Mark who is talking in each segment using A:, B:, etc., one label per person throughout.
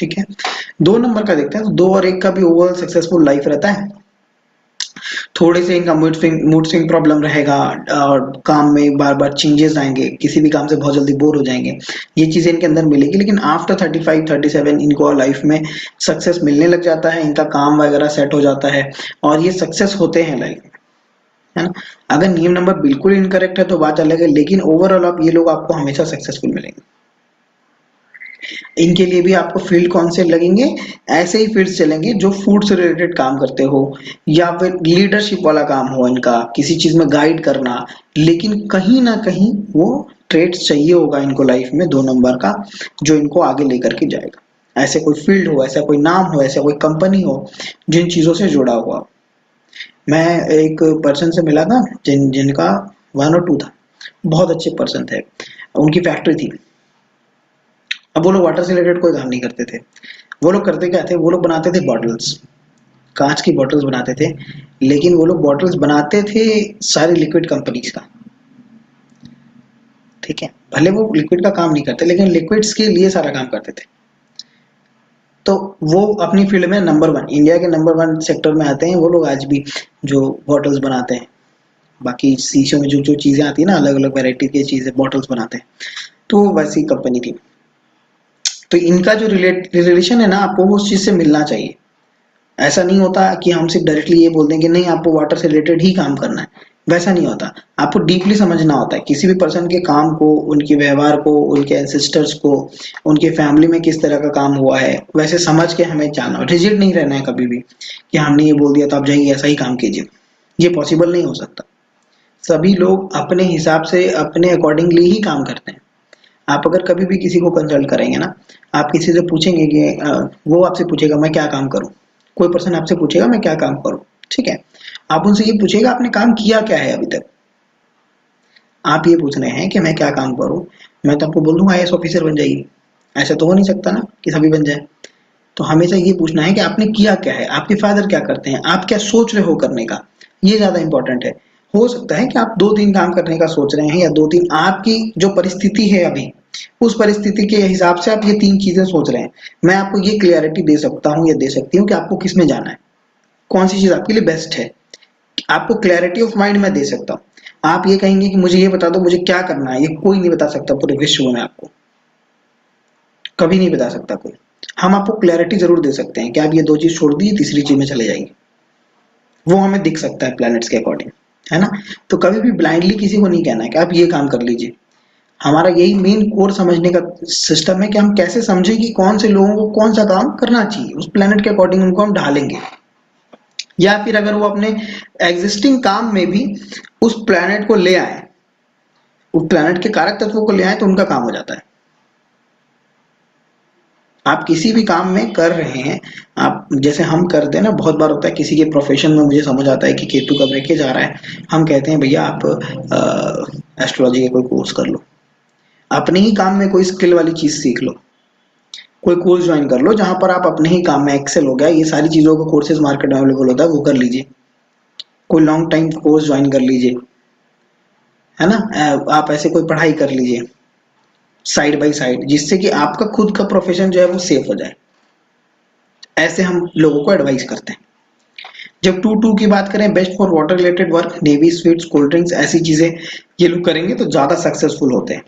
A: ठीक है, 2 नंबर का देखते हैं। तो 2 और 1 का भी ओवरऑल सक्सेसफुल लाइफ रहता है। थोड़े से इनका मूड स्विंग प्रॉब्लम रहेगा, और काम में बार बार चेंजेस आएंगे, किसी भी काम से बहुत जल्दी बोर हो जाएंगे, ये चीजें इनके अंदर मिलेगी। लेकिन आफ्टर 35-37 इनको लाइफ में सक्सेस मिलने लग जाता है, इनका काम वगैरह सेट हो जाता है और ये सक्सेस होते हैं लाइफ में, है ना। अगर नियम नंबर बिल्कुल इनकरेक्ट है तो बात अलग है, लेकिन ओवरऑल आप ये लोग आपको हमेशा सक्सेसफुल मिलेंगे। इनके लिए भी आपको फील्ड कौन से लगेंगे, ऐसे ही फील्ड्स चलेंगे जो फूड से रिलेटेड काम करते हो, या फिर लीडरशिप वाला काम हो इनका, किसी चीज में गाइड करना, लेकिन कहीं ना कहीं वो ट्रेड्स चाहिए होगा इनको लाइफ में 2 नंबर का, जो इनको आगे लेकर के जाएगा। ऐसे कोई फील्ड हो, ऐसा कोई नाम हो, ऐसा कोई कंपनी हो जिन चीजों से जुड़ा हुआ। मैं एक पर्सन से मिला था जिनका 1 और 2 था, बहुत अच्छे पर्सन थे, उनकी फैक्ट्री थी। अब वो लोग वाटर से रिलेटेड कोई काम नहीं करते थे। वो लोग करते क्या थे, वो लोग बनाते थे बॉटल्स, कांच की बॉटल्स बनाते थे। लेकिन वो लोग बॉटल्स बनाते थे सारी लिक्विड कंपनीज का, ठीक है। भले वो लिक्विड का काम नहीं करते, लेकिन लिक्विड्स के लिए सारा काम करते थे। तो वो अपनी फील्ड में नंबर 1, इंडिया के नंबर 1 सेक्टर में आते हैं वो लोग आज भी, जो बॉटल्स बनाते हैं। बाकी शीशों में जो जो चीजें आती है ना, अलग अलग वैरायटी की चीजें बॉटल्स बनाते हैं, तो वो वैसी कंपनी थी। तो इनका जो रिलेशन है ना, आपको वो उस चीज से मिलना चाहिए। ऐसा नहीं होता कि हम सिर्फ डायरेक्टली ये बोल दें कि नहीं आपको वाटर से रिलेटेड ही काम करना है, वैसा नहीं होता। आपको डीपली समझना होता है किसी भी पर्सन के काम को, उनके व्यवहार को, उनके एंसेस्टर्स को, उनके फैमिली में किस तरह का काम हुआ है, वैसे समझ के हमें जानना। रिजिड नहीं रहना है कभी भी कि हमने ये बोल दिया तो आप जाइए ऐसा ही काम कीजिए, ये पॉसिबल नहीं हो सकता। सभी लोग अपने हिसाब से, अपने अकॉर्डिंगली ही काम करते हैं। आप अगर कभी भी किसी को कंसल्ट करेंगे ना, आप किसी से पूछेंगे कि वो आपसे पूछेगा मैं क्या काम करूं, कोई पर्सन आपसे पूछेगा मैं क्या काम करूं, ठीक है। आप उनसे ये पूछेगा आपने काम किया क्या है अभी तक। आप ये पूछ रहे हैं कि मैं क्या काम करूं, मैं तो आपको बोल दूंगा आईएएस ऑफिसर बन जाइए। ऐसा तो हो नहीं सकता ना कि सभी बन जाए। तो हमेशा ये पूछना है कि आपने किया क्या है, आपके फादर क्या करते हैं, आप क्या सोच रहे हो करने का, ये ज्यादा इंपॉर्टेंट है। हो सकता है कि आप 2-3 काम करने का सोच रहे हैं, या 2-3 आपकी जो परिस्थिति है अभी, उस परिस्थिति के हिसाब से आप ये 3 चीजें सोच रहे हैं। मैं आपको ये क्लियरिटी दे सकता हूँ या दे सकती हूँ कि आपको किस में जाना है, कौन सी चीज आपके लिए बेस्ट है। आपको क्लैरिटी ऑफ माइंड मैं दे सकता हूँ। आप ये कहेंगे कि मुझे ये बता दो मुझे क्या करना है, ये कोई नहीं बता सकता पूरे विश्व में, आपको कभी नहीं बता सकता कोई। हम आपको क्लैरिटी जरूर दे सकते हैं कि आप ये 2 चीज छोड़ दिए, तीसरी चीज में चले जाइए, वो हमें दिख सकता है प्लैनेट्स के अकॉर्डिंग, है ना। तो कभी भी ब्लाइंडली किसी को नहीं कहना है कि आप ये काम कर लीजिए। हमारा यही मेन कोर समझने का सिस्टम है कि हम कैसे समझे कि कौन से लोगों को कौन सा काम करना चाहिए, उस प्लैनेट के अकॉर्डिंग उनको हम ढालेंगे। या फिर अगर वो अपने एग्जिस्टिंग काम में भी उस प्लैनेट को ले आए, उस प्लैनेट के कारक तत्वों को ले आए, तो उनका काम हो जाता है। आप किसी भी काम में कर रहे हैं, आप जैसे हम करते हैं ना, बहुत बार होता है किसी के प्रोफेशन में मुझे समझ आता है कि केतु कब रखे जा रहा है, हम कहते हैं भैया आप एस्ट्रोलॉजी का कोई कोर्स कर लो, अपने ही काम में कोई स्किल वाली चीज सीख लो, कोई कोर्स ज्वाइन कर लो जहां पर आप अपने ही काम में एक्सेल हो गया, ये सारी चीजों का कोर्सेज मार्केट में अवेलेबल होता है, वो कर लीजिए। कोई लॉन्ग टाइम कोर्स ज्वाइन कर लीजिए, है ना। आप ऐसे कोई पढ़ाई कर लीजिए साइड बाय साइड, जिससे कि आपका खुद का प्रोफेशन जो है वो सेफ हो जाए। ऐसे हम लोगों को एडवाइस करते हैं। जब 2-2 की बात करें, best for water related work, navy, sweets, cold drinks, ऐसी चीजें ये लोग करेंगे तो ज्यादा सक्सेसफुल होते हैं।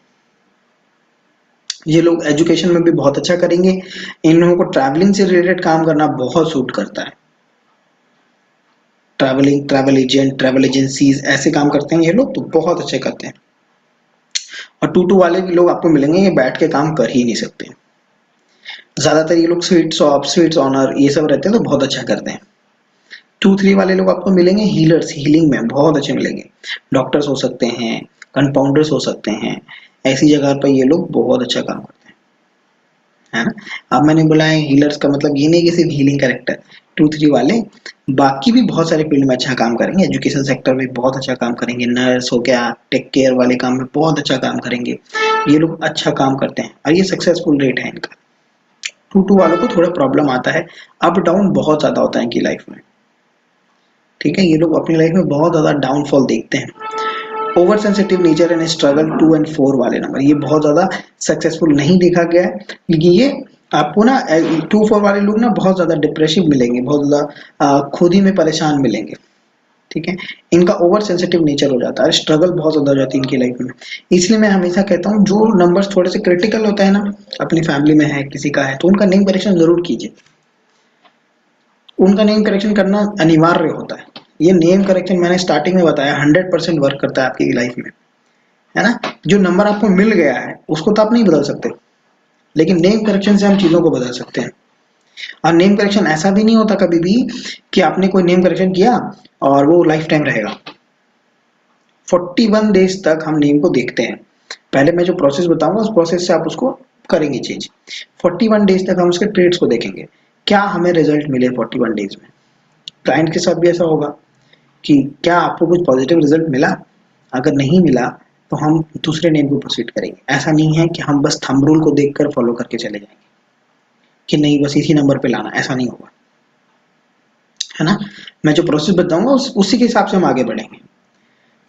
A: ये लोग एजुकेशन में भी बहुत अच्छा करेंगे। इन लोगों को ट्रैवलिंग से रिलेटेड काम करना बहुत सूट करता है। Travelling, travel agent, travel agencies, ऐसे काम करते हैं ये लोग, तो बहुत अच्छे करते हैं। और 2-2 वाले भी लोग आपको मिलेंगे ये बैठ के काम कर ही नहीं सकते। ज्यादातर ये लोग स्वीट शॉप, स्वीट्स ऑनर, ये सब रहते हैं तो बहुत अच्छा करते हैं। 2-3 वाले लोग आपको मिलेंगे हीलर्स, हीलिंग में बहुत अच्छे मिलेंगे। डॉक्टर्स हो सकते हैं, कंपाउंडर्स हो सकते हैं, ऐसी जगह पर ये लोग बहुत अच्छा काम करते हैं, है ना। अब मैंने बोला है हीलर्स का मतलब ये नहीं कि सिर्फ हीलिंग कैरेक्टर। 2-3 वाले बाकी भी बहुत सारे फील्ड में अच्छा काम करेंगे, एजुकेशन सेक्टर में बहुत अच्छा काम करेंगे, नर्स हो गया, टेक केयर वाले काम में बहुत अच्छा काम करेंगे। ये लोग अच्छा काम करते हैं और ये सक्सेसफुल रेट है इनका। 2-2 वालों को थोड़ा प्रॉब्लम आता है, अप डाउन बहुत ज्यादा होता है इनकी लाइफ में, ठीक है। ये लोग अपनी लाइफ में बहुत ज्यादा डाउनफॉल देखते हैं। Over sensitive nature and struggle, 2 और 4 वाले नंबर, ये बहुत ज्यादा सक्सेसफुल नहीं देखा गया है, क्योंकि ये आपको ना 2-4 वाले लोग ना बहुत ज्यादा डिप्रेसिव मिलेंगे, बहुत ज्यादा खुद ही में परेशान मिलेंगे। ठीक है, इनका ओवर सेंसिटिव नेचर हो जाता है, स्ट्रगल बहुत ज्यादा हो जाती है इनकी लाइफ में। इसलिए मैं हमेशा कहता हूँ जो नंबर्स थोड़े से क्रिटिकल होता है ना, अपनी फैमिली में है, किसी का है, तो उनका नेम करेक्शन जरूर कीजिए। उनका नेम करेक्शन करना अनिवार्य होता है। ये नेम करेक्शन मैंने स्टार्टिंग में बताया 100% वर्क करता है आपकी लाइफ में, है ना। जो नंबर आपको मिल गया है उसको तो आप नहीं बदल सकते, लेकिन नेम करेक्शन से हम चीजों को बदल सकते हैं। और नेम करेक्शन ऐसा भी नहीं होता कभी भी कि आपने कोई नेम करेक्शन किया और वो लाइफ टाइम रहेगा। 41 डेज तक हम नेम को देखते हैं। पहले मैं जो प्रोसेस बताऊंगा उस प्रोसेस से आप उसको करेंगे चेंज। 41 डेज तक हम उसके ट्रेड्स को देखेंगे, क्या हमें रिजल्ट मिले 41 डेज में। क्लाइंट के साथ भी ऐसा होगा कि क्या आपको कुछ पॉजिटिव रिजल्ट मिला। अगर नहीं मिला तो हम दूसरे नेम को प्रोसीड करेंगे। ऐसा नहीं है कि हम बस थंब रूल को देखकर फॉलो करके चले जाएंगे कि नहीं बस इसी नंबर पे लाना, ऐसा नहीं होगा, है ना। मैं जो प्रोसेस बताऊंगा उसी के हिसाब से हम आगे बढ़ेंगे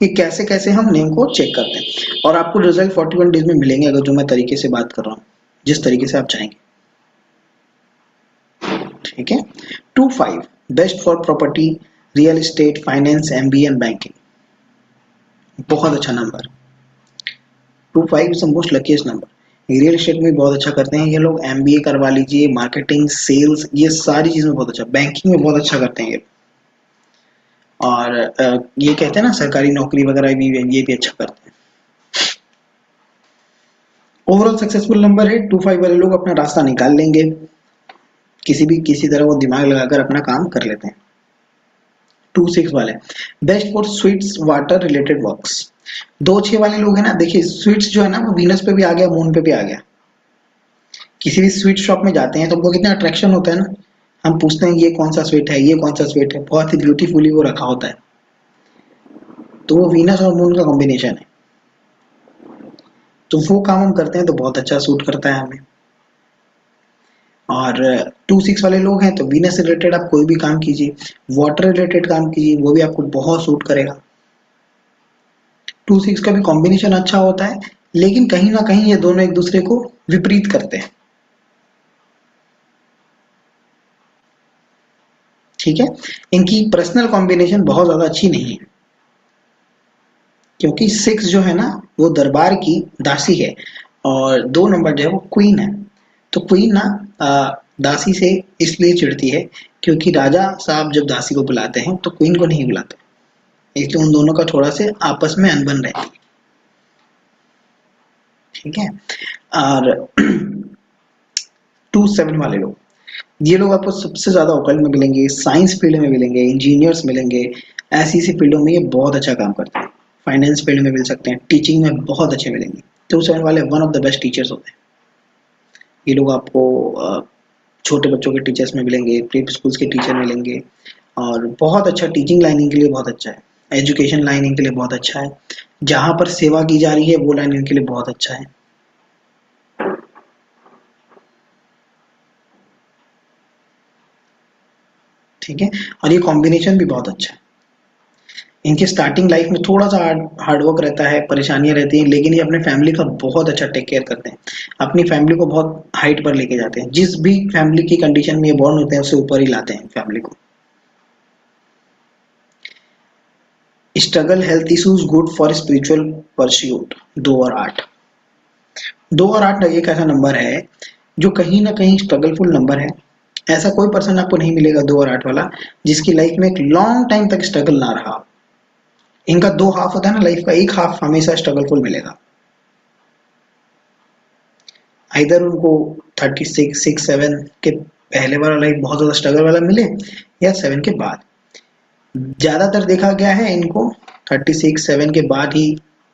A: कि कैसे कैसे हम नेम को चेक करते हैं। और आपको रिजल्ट 41 डेज में मिलेंगे, अगर जो मैं तरीके से बात कर रहा हूँ, जिस तरीके से आप चाहेंगे। ठीक है। 25 best for property, real estate, finance, MBA and banking. बहुत अच्छा number. 25 is the most luckiest number. Real estate में बहुत अच्छा करते हैं ये लोग, एमबीए करवा लीजिए, मार्केटिंग, सेल्स, ये सारी चीज में बहुत अच्छा, बैंकिंग में बहुत अच्छा करते हैं ये। और ये कहते हैं ना सरकारी नौकरी वगैरह भी, ये भी अच्छा करते हैं। ओवरऑल सक्सेसफुल नंबर है 25 वाले लोग, अपना रास्ता निकाल लेंगे, किसी तरह वो दिमाग लगाकर अपना काम कर लेते हैं। 26 वाले best for sweets, water related works. 26 वाले लोग हैं ना, देखिए स्वीट्स जो है ना वो वीनस पे भी आ गया, मून पे भी आ गया। किसी भी स्वीट शॉप में जाते हैं तो हमको कितना अट्रैक्शन होता है ना, हम पूछते हैं ये कौन सा स्वीट है, ये कौन सा स्वीट है, बहुत ही ब्यूटीफुली वो रखा होता है। तो वो वीनस और मून का कॉम्बिनेशन है, तो वो काम हम करते हैं तो बहुत अच्छा सूट करता है हमें। और 26 वाले लोग हैं तो वीनस से रिलेटेड आप कोई भी काम कीजिए, वाटर रिलेटेड काम कीजिए, वो भी आपको बहुत सूट करेगा। 26 का भी कॉम्बिनेशन अच्छा होता है, लेकिन कहीं ना कहीं ये दोनों एक दूसरे को विपरीत करते हैं। ठीक है, इनकी पर्सनल कॉम्बिनेशन बहुत ज्यादा अच्छी नहीं है, क्योंकि 6 जो है ना वो दरबार की दासी है, और 2 नंबर जो है वो क्वीन है। तो क्वीन ना दासी से इसलिए चिढ़ती है क्योंकि राजा साहब जब दासी को बुलाते हैं तो क्वीन को नहीं बुलाते, इसलिए उन दोनों का थोड़ा से आपस में अनबन रहती है। ठीक है। और 27 वाले लोग, ये लोग आपको सबसे ज्यादा ओकल्ट में मिलेंगे, साइंस फील्ड में मिलेंगे, इंजीनियर्स मिलेंगे, ऐसी ऐसी फील्डों में ये बहुत अच्छा काम करते हैं। फाइनेंस फील्ड में मिल सकते हैं, टीचिंग में बहुत अच्छे मिलेंगे। 27 वाले one of the best teachers होते हैं। ये लोग आपको छोटे बच्चों के टीचर्स में मिलेंगे, प्री स्कूल्स के टीचर मिलेंगे, और बहुत अच्छा टीचिंग लाइनिंग के लिए बहुत अच्छा है, एजुकेशन लाइनिंग के लिए बहुत अच्छा है, जहां पर सेवा की जा रही है वो लाइन इनके लिए बहुत अच्छा है। ठीक है, और ये कॉम्बिनेशन भी बहुत अच्छा है। इनके स्टार्टिंग लाइफ में थोड़ा सा हार्डवर्क रहता है, परेशानियां रहती हैं, लेकिन ये अपने फैमिली का बहुत अच्छा टेक केयर करते हैं, अपनी फैमिली को बहुत हाइट पर लेके जाते हैं। जिस भी फैमिली की कंडीशन में ये बॉर्न होते हैं उससे ऊपर ही लाते हैं फैमिली को। Struggle, health issues, good for spiritual pursuit. 2 और 8, 2 और 8 एक ऐसा नंबर है जो कहीं ना कहीं स्ट्रगलफुल नंबर है। ऐसा कोई पर्सन आपको नहीं मिलेगा 2 और 8 वाला जिसकी लाइफ में एक लॉन्ग टाइम तक स्ट्रगल ना रहा। इनका 2 हाफ होता है ना लाइफ का, एक हाफ हमेशा स्ट्रगलफुल मिलेगा। इधर उनको 36, 6, 7 के पहले वाला लाइफ बहुत ज्यादा स्ट्रगल वाला मिले, या 7 के बाद। ज्यादातर देखा गया है इनको 36, 7 के बाद ही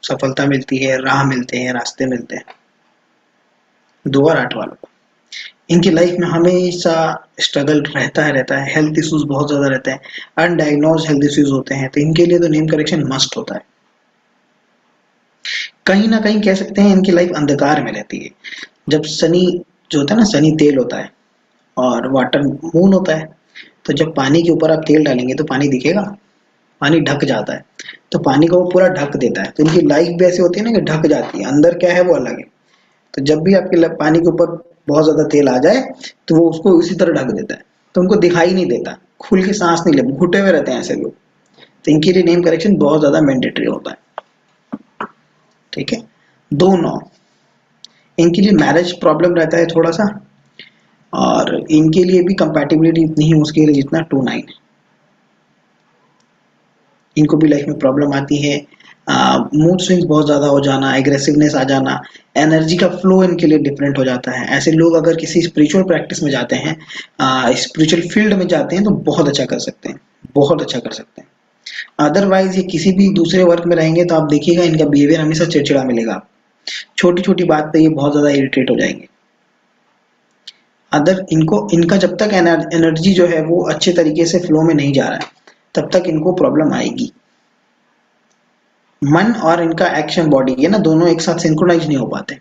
A: सफलता मिलती है, राह मिलते हैं, रास्ते मिलते हैं 2 और 8 वालों को। इनकी लाइफ में हमेशा स्ट्रगल रहता है, हेल्थ इश्यूज बहुत ज्यादा रहते हैं, अनडायग्नोज हेल्थ इश्यूज होते हैं, तो इनके लिए तो नेम करेक्शन मस्ट होता है। कहीं ना कहीं कह सकते हैं इनकी लाइफ अंधकार में रहती है। जब शनि जो होता है ना, शनि तेल होता है और वाटर मून होता है, तो जब पानी के ऊपर आप तेल डालेंगे तो पानी दिखेगा, पानी ढक जाता है, तो पानी को वो पूरा ढक देता है। तो इनकी लाइफ भी ऐसी होती है ना कि ढक जाती है, अंदर क्या है वो अलग है। तो जब भी आपके पानी के ऊपर बहुत ज्यादा तेल आ जाए तो वो उसको उसी तरह ढक देता है, तो उनको दिखाई नहीं देता, खुल के सांस नहीं ले, घुटे हुए रहते हैं ऐसे लोग। तो इनके लिए नेम करेक्शन बहुत ज्यादा मैंडेटरी होता है। ठीक है, 2-9 इनके लिए मैरिज प्रॉब्लम रहता है थोड़ा सा, और इनके लिए भी कंपैटिबिलिटी इतनी ही मुश्किल है जितना 2-9 है। इनको भी लाइफ में प्रॉब्लम आती है, मूड स्विंग्स बहुत ज़्यादा हो जाना, एग्रेसिवनेस आ जाना, एनर्जी का फ्लो इनके लिए डिफरेंट हो जाता है। ऐसे लोग अगर किसी स्पिरिचुअल प्रैक्टिस में जाते हैं, स्पिरिचुअल फील्ड में जाते हैं, तो बहुत अच्छा कर सकते हैं, बहुत अच्छा कर सकते हैं। अदरवाइज ये किसी भी दूसरे वर्क में रहेंगे तो आप देखिएगा इनका बिहेवियर हमेशा चिड़चिड़ा मिलेगा, छोटी छोटी बात पे ये बहुत ज़्यादा इरिटेट हो जाएंगे। अदर इनको इनका जब तक एनर्जी जो है वो अच्छे तरीके से फ्लो में नहीं जा रहा है, तब तक इनको प्रॉब्लम आएगी। मन और इनका एक्शन बॉडी है ना, दोनों एक साथ सिंक्रोनाइज नहीं हो पाते।